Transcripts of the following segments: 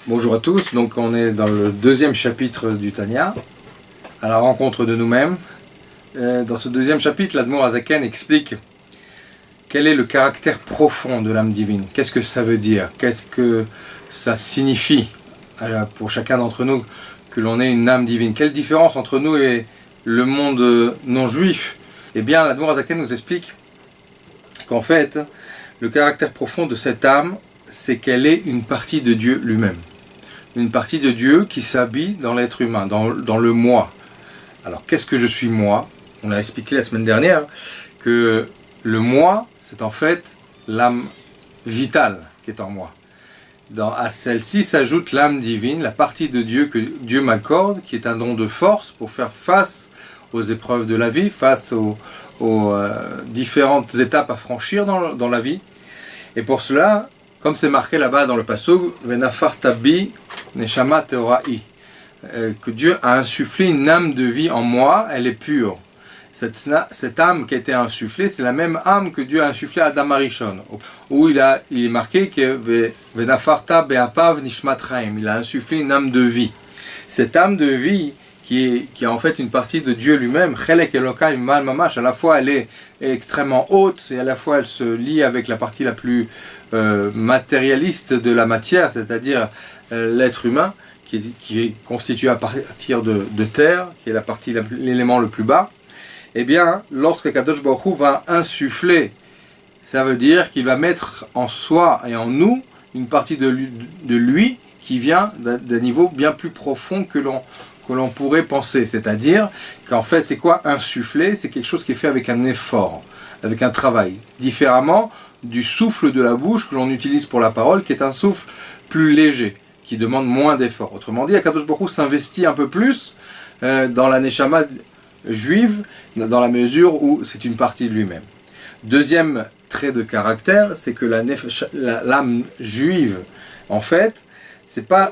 Bonjour à tous, donc on est dans le deuxième chapitre du Tanya, à la rencontre de nous-mêmes. Dans ce deuxième chapitre, l'Admour Hazaken explique quel est le caractère profond de l'âme divine. Qu'est-ce que ça veut dire? Qu'est-ce que ça signifie pour chacun d'entre nous que l'on ait une âme divine? Quelle différence entre nous et le monde non-juif? Eh bien, l'Admour Hazaken nous explique qu'en fait, le caractère profond de cette âme, c'est qu'elle est une partie de Dieu lui-même. Une partie de Dieu qui s'habille dans l'être humain, dans le moi. Alors, qu'est-ce que je suis moi? On l'a expliqué la semaine dernière, que le moi, c'est en fait l'âme vitale qui est en moi. À celle-ci s'ajoute l'âme divine, la partie de Dieu que Dieu m'accorde, qui est un don de force pour faire face aux épreuves de la vie, face aux différentes étapes à franchir dans la vie. Et pour cela, comme c'est marqué là-bas dans le passouk, Venafartabi Neshama Teora'i, que Dieu a insufflé une âme de vie en moi, elle est pure. Cette âme qui a été insufflée, c'est la même âme que Dieu a insufflée à Adam Arishon, où il est marqué que Venafarta Be'apav Nishmat Chaim, il a insufflé une âme de vie. Cette âme de vie qui est en fait une partie de Dieu lui-même, Chelek Elokai Mal Mamash, à la fois elle est extrêmement haute et à la fois elle se lie avec la partie la plus matérialiste de la matière, c'est-à-dire l'être humain qui est constitué à partir de terre, qui est l'élément le plus bas. Eh bien, lorsque Kadosh Baruch Hu va insuffler, ça veut dire qu'il va mettre en soi et en nous une partie de lui qui vient d'un niveau bien plus profond que l'on pourrait penser. C'est-à-dire qu'en fait, c'est quoi insuffler? C'est quelque chose qui est fait avec un effort, avec un travail. Différemment du souffle de la bouche que l'on utilise pour la parole, qui est un souffle plus léger, qui demande moins d'effort. Autrement dit, Akadosh Baruch Hu s'investit un peu plus dans la neshama juive, dans la mesure où c'est une partie de lui-même. Deuxième trait de caractère, c'est que l'âme juive, en fait,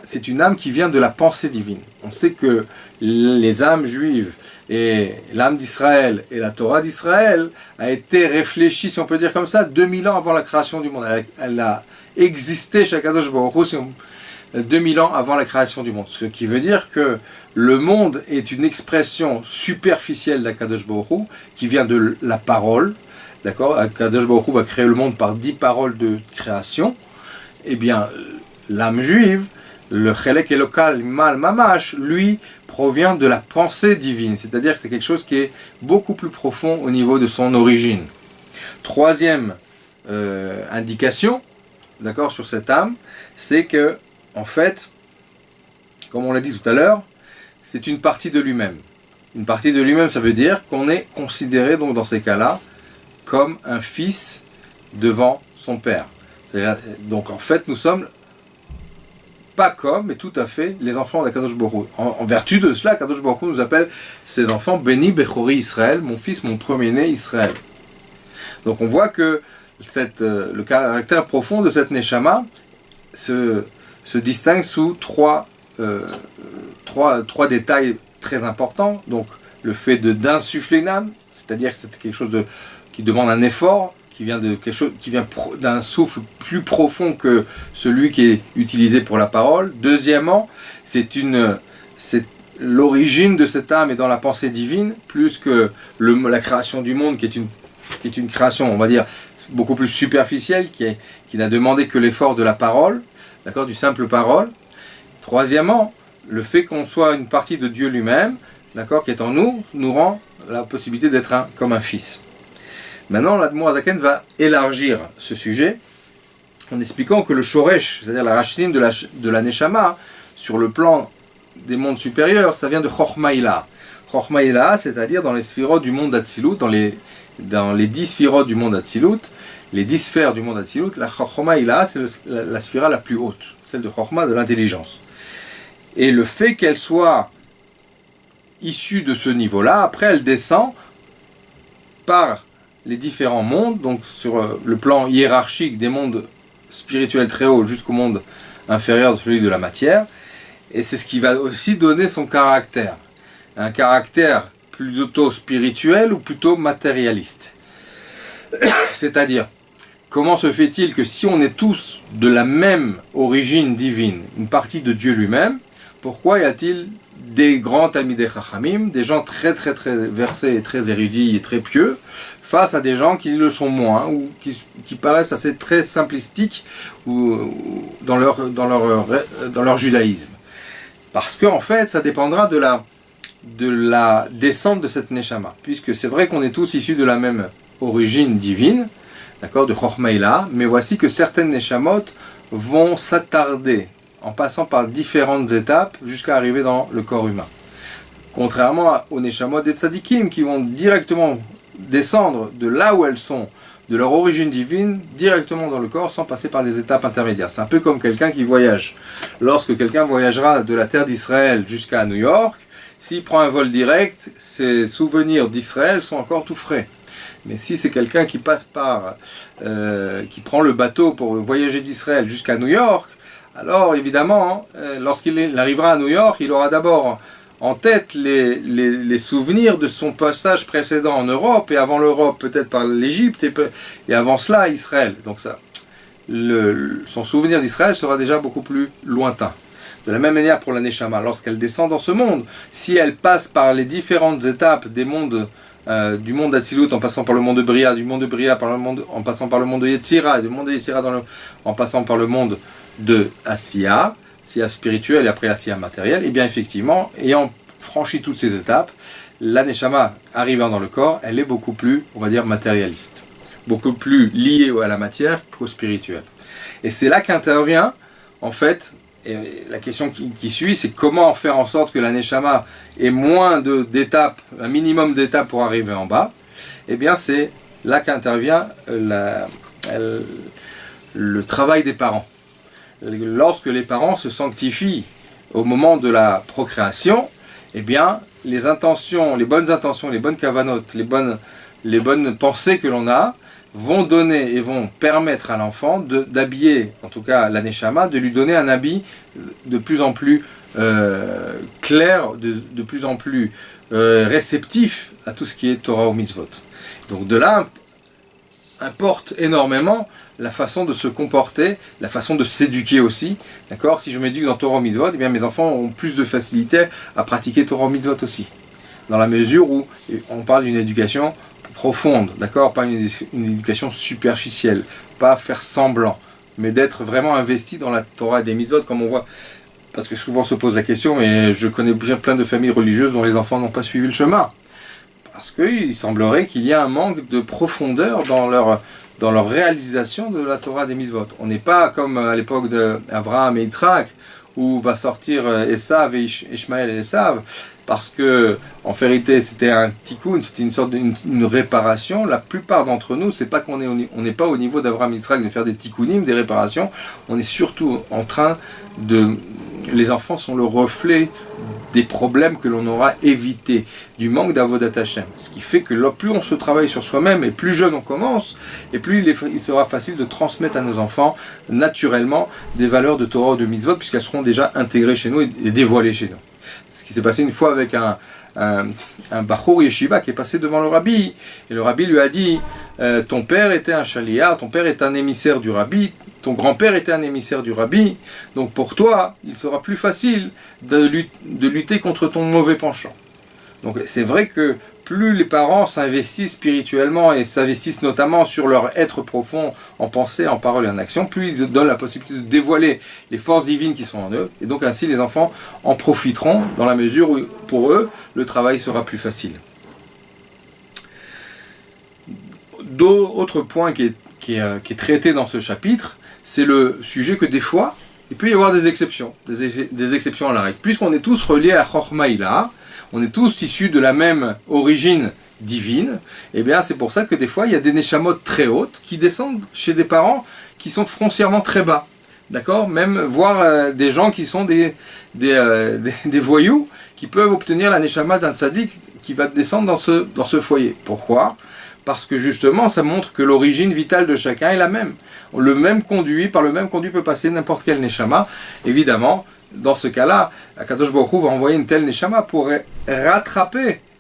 c'est une âme qui vient de la pensée divine. On sait que les âmes juives et l'âme d'Israël et la Torah d'Israël a été réfléchie, si on peut dire comme ça, 2000 ans avant la création du monde. Elle a existé chez Kadosh Baruch Hu 2000 ans avant la création du monde. Ce qui veut dire que le monde est une expression superficielle d'Akadosh Baruch Hu qui vient de la parole. D'accord? Akadosh Baruch Hu va créer le monde par 10 paroles de création. Eh bien, l'âme juive, le Chelek Elokal Mal Mamash, lui, provient de la pensée divine. C'est-à-dire que c'est quelque chose qui est beaucoup plus profond au niveau de son origine. Troisième indication, d'accord, sur cette âme, c'est que, en fait, comme on l'a dit tout à l'heure, c'est une partie de lui-même. Une partie de lui-même, ça veut dire qu'on est considéré, donc, dans ces cas-là, comme un fils devant son père. Donc, en fait, nous sommes pas comme, mais tout à fait, les enfants d'Akadosh Baruch Hu. En vertu de cela, Akadosh Baruch Hu nous appelle ses enfants Béni Bechori Israël, mon fils, mon premier-né Israël. Donc on voit que le caractère profond de cette Neshama se distingue sous trois détails très importants. Donc le fait d'insuffler une âme, c'est-à-dire que c'est quelque chose qui demande un effort, qui vient d'un souffle plus profond que celui qui est utilisé pour la parole. Deuxièmement, c'est l'origine de cette âme est dans la pensée divine, plus que la création du monde, qui est une création, on va dire, beaucoup plus superficielle, qui n'a demandé que l'effort de la parole, d'accord, du simple parole. Troisièmement, le fait qu'on soit une partie de Dieu lui-même, d'accord, qui est en nous, nous rend la possibilité d'être comme un fils. Maintenant, l'Admour Hazaken va élargir ce sujet en expliquant que le Shoresh, c'est-à-dire la racine de la Neshama, sur le plan des mondes supérieurs, ça vient de Chochma Ila. Chochma Ila, c'est-à-dire dans les sphirotes du monde d'Atsilut, dans les 10 sphirotes du monde d'Atsilut, les 10 sphères du monde d'Atsilut, la Chochma Ila, c'est la sphira la plus haute, celle de Chochma, de l'intelligence. Et le fait qu'elle soit issue de ce niveau-là, après elle descend par les différents mondes, donc sur le plan hiérarchique des mondes spirituels très hauts jusqu'au monde inférieur de celui de la matière, et c'est ce qui va aussi donner son caractère. Un caractère plutôt spirituel ou plutôt matérialiste. C'est-à-dire, comment se fait-il que si on est tous de la même origine divine, une partie de Dieu lui-même, pourquoi y a-t-il des grands Talmidei Chachamim, des gens très versés et très érudits et très pieux, face à des gens qui le sont moins, ou qui paraissent assez très simplistiques dans leur judaïsme. Parce qu'en fait, ça dépendra de la descente de cette Neshama, puisque c'est vrai qu'on est tous issus de la même origine divine, d'accord, de Chochmaïla, mais voici que certaines Neshamot vont s'attarder en passant par différentes étapes jusqu'à arriver dans le corps humain. Contrairement aux Neshamot des Tzadikim qui vont directement descendre de là où elles sont, de leur origine divine, directement dans le corps sans passer par des étapes intermédiaires. C'est un peu comme quelqu'un qui voyage. Lorsque quelqu'un voyagera de la terre d'Israël jusqu'à New York, s'il prend un vol direct, ses souvenirs d'Israël sont encore tout frais. Mais si c'est quelqu'un qui passe qui prend le bateau pour voyager d'Israël jusqu'à New York, alors évidemment, lorsqu'il arrivera à New York, il aura d'abord en tête les souvenirs de son passage précédent en Europe, et avant l'Europe peut-être par l'Égypte, et avant cela Israël. Donc ça, son souvenir d'Israël sera déjà beaucoup plus lointain. De la même manière pour la Neshama, lorsqu'elle descend dans ce monde, si elle passe par les différentes étapes des mondes, du monde d'Atsilut en passant par le monde de Bria, du monde de Bria en passant par le monde de Yetzira, et du monde de Yetzira en passant par le monde de Asiya spirituelle et après Asiya matérielle, et bien effectivement, ayant franchi toutes ces étapes, la Neshama arrivant dans le corps, elle est beaucoup plus, on va dire, matérialiste, beaucoup plus liée à la matière qu'au spirituel. Et c'est là qu'intervient, en fait, et la question qui suit, c'est comment faire en sorte que la Neshama ait moins d'étapes, un minimum d'étapes pour arriver en bas. Eh bien, c'est là qu'intervient le travail des parents. Lorsque les parents se sanctifient au moment de la procréation, eh bien, les bonnes kavanotes, les bonnes pensées que l'on a, vont donner et vont permettre à l'enfant d'habiller, en tout cas la Neshama, de lui donner un habit de plus en plus clair, de plus en plus réceptif à tout ce qui est Torah ou Mitzvot. Donc de là importe énormément la façon de se comporter, la façon de s'éduquer aussi. D'accord ? Si je m'éduque dans Torah ou Mitzvot, eh bien mes enfants ont plus de facilité à pratiquer Torah ou Mitzvot aussi. Dans la mesure où on parle d'une éducation profonde, d'accord, pas une éducation superficielle, pas faire semblant, mais d'être vraiment investi dans la Torah et des mitzvot, comme on voit, parce que souvent se pose la question, et je connais bien plein de familles religieuses dont les enfants n'ont pas suivi le chemin, parce qu'il semblerait qu'il y a un manque de profondeur dans leur réalisation de la Torah des mitzvot. On n'est pas comme à l'époque d'Abraham et Yitzhak, où va sortir Esav et Ishmaël et Esav, parce que en vérité c'était un tikkun, c'était une sorte d'une réparation. La plupart d'entre nous, c'est pas on n'est pas au niveau d'Abraham et Yitzhak de faire des tikkunim, des réparations. On est surtout en train les enfants sont le reflet des problèmes que l'on aura évités, du manque d'avodat Hashem. Ce qui fait que plus on se travaille sur soi-même et plus jeune on commence, et plus il sera facile de transmettre à nos enfants naturellement des valeurs de Torah ou de mitzvot, puisqu'elles seront déjà intégrées chez nous et dévoilées chez nous. Ce qui s'est passé une fois avec un Bachour Yeshiva qui est passé devant le Rabbi, et le Rabbi lui a dit ton père était un chaliar, ton père est un émissaire du Rabbi, ton grand-père était un émissaire du Rabbi, donc pour toi, il sera plus facile de lutter contre ton mauvais penchant. Donc c'est vrai que plus les parents s'investissent spirituellement et s'investissent notamment sur leur être profond en pensée, en parole et en action, plus ils donnent la possibilité de dévoiler les forces divines qui sont en eux, et donc ainsi les enfants en profiteront dans la mesure où pour eux le travail sera plus facile. Autre point qui est traité dans ce chapitre, c'est le sujet que des fois, il peut y avoir des exceptions, des exceptions à la règle. Puisqu'on est tous reliés à Chochmaïla, on est tous issus de la même origine divine, et bien c'est pour ça que des fois il y a des neshamot très hautes qui descendent chez des parents qui sont foncièrement très bas. D'accord ? Même voir des gens qui sont des voyous, qui peuvent obtenir la neshama d'un tzaddik qui va descendre dans ce foyer. Pourquoi ? Parce que justement, ça montre que l'origine vitale de chacun est la même. Par le même conduit peut passer n'importe quel neshama. Évidemment, dans ce cas-là, Akadosh Baruch Hu va envoyer une telle neshama pour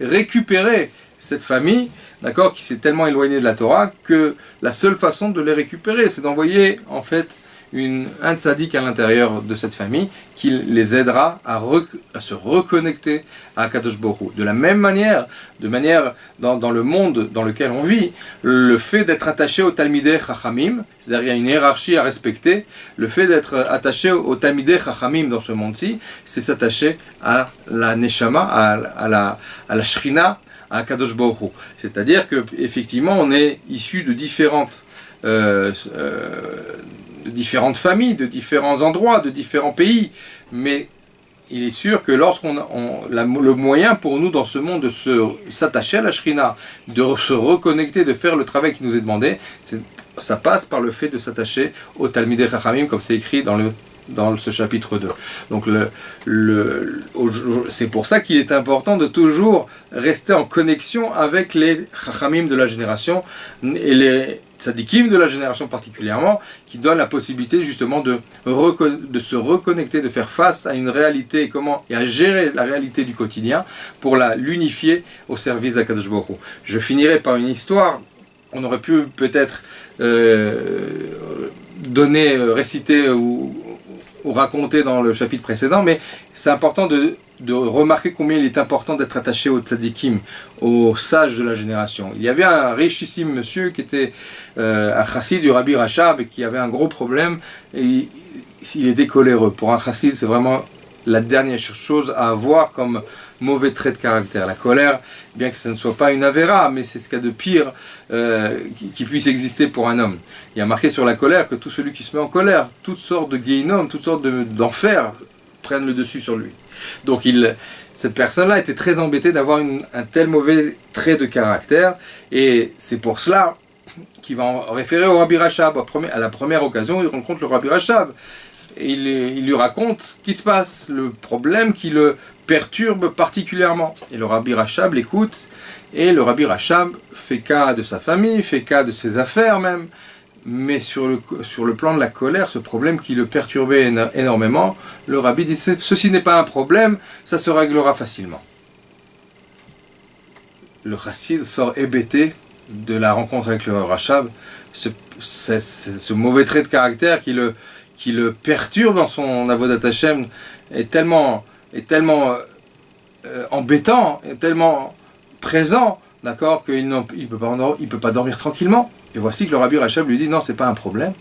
récupérer cette famille d'accord, qui s'est tellement éloigné de la Torah que la seule façon de les récupérer, c'est d'envoyer en fait un tzaddik à l'intérieur de cette famille qui les aidera à se reconnecter à Kadosh Baruch Hu. De la même manière, dans le monde dans lequel on vit, le fait d'être attaché au Talmidei Chachamim, c'est-à-dire il y a une hiérarchie à respecter, le fait d'être attaché au Talmidei Chachamim dans ce monde-ci, c'est s'attacher à la Neshama, à la Shrina, à Kadosh Baruch Hu. C'est-à-dire qu'effectivement on est issu de différentes familles, de différents endroits, de différents pays, mais il est sûr que le moyen pour nous dans ce monde de s'attacher à la Shrina, de se reconnecter, de faire le travail qui nous est demandé, ça passe par le fait de s'attacher au Talmidei Chachamim, comme c'est écrit dans ce chapitre 2. Donc c'est pour ça qu'il est important de toujours rester en connexion avec les Chachamim de la génération et les tzadikim de la génération particulièrement, qui donnent la possibilité justement de se reconnecter, de faire face à une réalité et à gérer la réalité du quotidien pour l'unifier au service d'Akadosh Baruch Hu. Je finirai par une histoire qu'on aurait pu peut-être réciter ou raconter dans le chapitre précédent, mais c'est important de remarquer combien il est important d'être attaché aux tzadikim, aux sages de la génération. Il y avait un richissime monsieur qui était un chassid du Rabbi Rachab et qui avait un gros problème, et il était coléreux. Pour un chassid, c'est vraiment la dernière chose à avoir comme mauvais trait de caractère. La colère, bien que ce ne soit pas une avéra, mais c'est ce qu'il y a de pire qui puisse exister pour un homme. Il y a marqué sur la colère que tout celui qui se met en colère, toutes sortes de guéhinom, toutes sortes d'enfers prennent le dessus sur lui. Donc cette personne-là était très embêtée d'avoir un tel mauvais trait de caractère, et c'est pour cela qu'il va en référer au Rabbi Rachab. À la première occasion, il rencontre le Rabbi Rachab. Et il lui raconte ce qui se passe, le problème qui le perturbe particulièrement. Et le Rabbi Rachab l'écoute, et le Rabbi Rachab fait cas de sa famille, fait cas de ses affaires même, mais sur le plan de la colère, ce problème qui le perturbait énormément, le Rabbi dit, ceci n'est pas un problème, ça se réglera facilement. Le chassid sort hébété de la rencontre avec le Rachab, ce mauvais trait de caractère qui le perturbe dans son avodat Hashem est tellement embêtant, est tellement présent, d'accord, qu'il ne peut pas dormir tranquillement. Et voici que le Rabbi Rachab lui dit non, c'est pas un problème.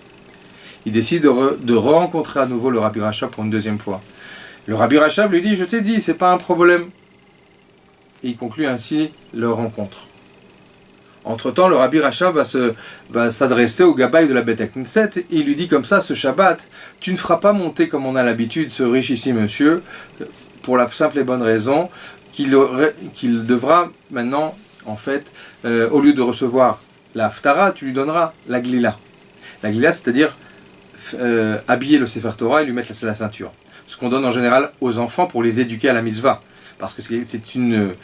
Il décide de rencontrer à nouveau le Rabbi Rachab pour une deuxième fois. Le Rabbi Rachab lui dit, je t'ai dit, c'est pas un problème. Et il conclut ainsi leur rencontre. Entre-temps, le Rabbi Rachab va s'adresser au Gabaï de la Beth Knesset et il lui dit comme ça, ce Shabbat, tu ne feras pas monter comme on a l'habitude ce richissime monsieur, pour la simple et bonne raison qu'il devra maintenant, en fait, au lieu de recevoir la Haftara, tu lui donneras la Glila. La Glila, c'est-à-dire habiller le Sefer Torah et lui mettre la ceinture. Ce qu'on donne en général aux enfants pour les éduquer à la mitzvah. Parce que c'est une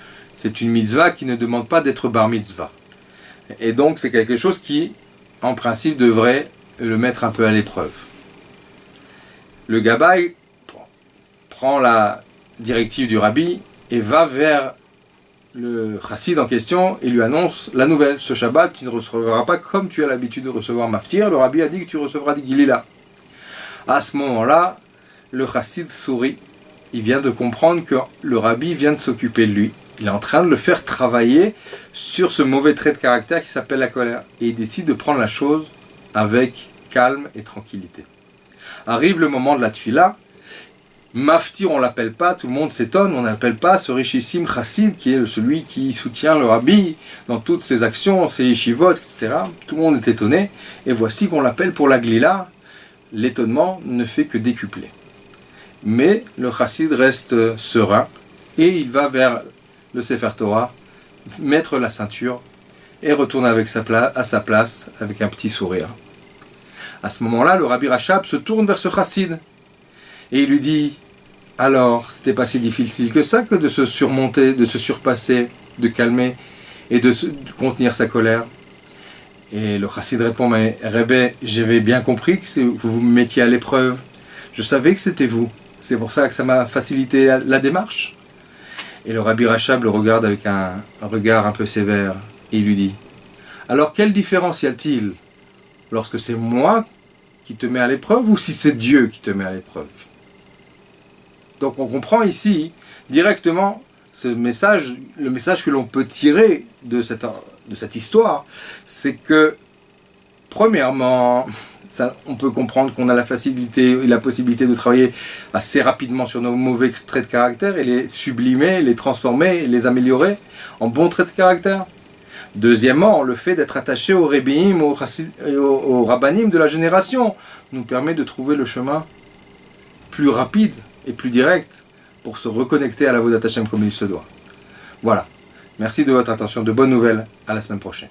mitzvah qui ne demande pas d'être bar mitzvah. Et donc c'est quelque chose qui, en principe, devrait le mettre un peu à l'épreuve. Le Gabaï prend la directive du Rabbi et va vers le chassid en question et lui annonce la nouvelle. Ce Shabbat, tu ne recevras pas comme tu as l'habitude de recevoir maftir. Le Rabbi a dit que tu recevras des Gilila. À ce moment-là, le chassid sourit. Il vient de comprendre que le Rabbi vient de s'occuper de lui. Il est en train de le faire travailler sur ce mauvais trait de caractère qui s'appelle la colère. Et il décide de prendre la chose avec calme et tranquillité. Arrive le moment de la tfila. Maftir, on ne l'appelle pas, tout le monde s'étonne, on n'appelle pas ce richissime chassid qui est celui qui soutient le Rabbi dans toutes ses actions, ses yeshivot, etc. Tout le monde est étonné. Et voici qu'on l'appelle pour la glila. L'étonnement ne fait que décupler. Mais le chassid reste serein et il va vers le Sefer Torah, mettre la ceinture et retourne à sa place avec un petit sourire. À ce moment-là, le Rabbi Rachab se tourne vers ce chassid et il lui dit, alors, c'était pas si difficile que ça que de se surmonter, de se surpasser, de calmer et de contenir sa colère. Et le chassid répond, mais Rebbe, j'avais bien compris que vous me mettiez à l'épreuve. Je savais que c'était vous. C'est pour ça que ça m'a facilité la démarche. Et le Rabbi Rachab le regarde avec un regard un peu sévère. Et il lui dit, alors quelle différence y a-t-il lorsque c'est moi qui te mets à l'épreuve ou si c'est Dieu qui te met à l'épreuve? Donc on comprend ici directement le message que l'on peut tirer de cette histoire, c'est que premièrement, on peut comprendre qu'on a la facilité et la possibilité de travailler assez rapidement sur nos mauvais traits de caractère et les sublimer, les transformer, les améliorer en bons traits de caractère. Deuxièmement, le fait d'être attaché aux rébbiim, aux rabbanim de la génération nous permet de trouver le chemin plus rapide et plus direct pour se reconnecter à la Avodat Hashem comme il se doit. Voilà. Merci de votre attention. De bonnes nouvelles. À la semaine prochaine.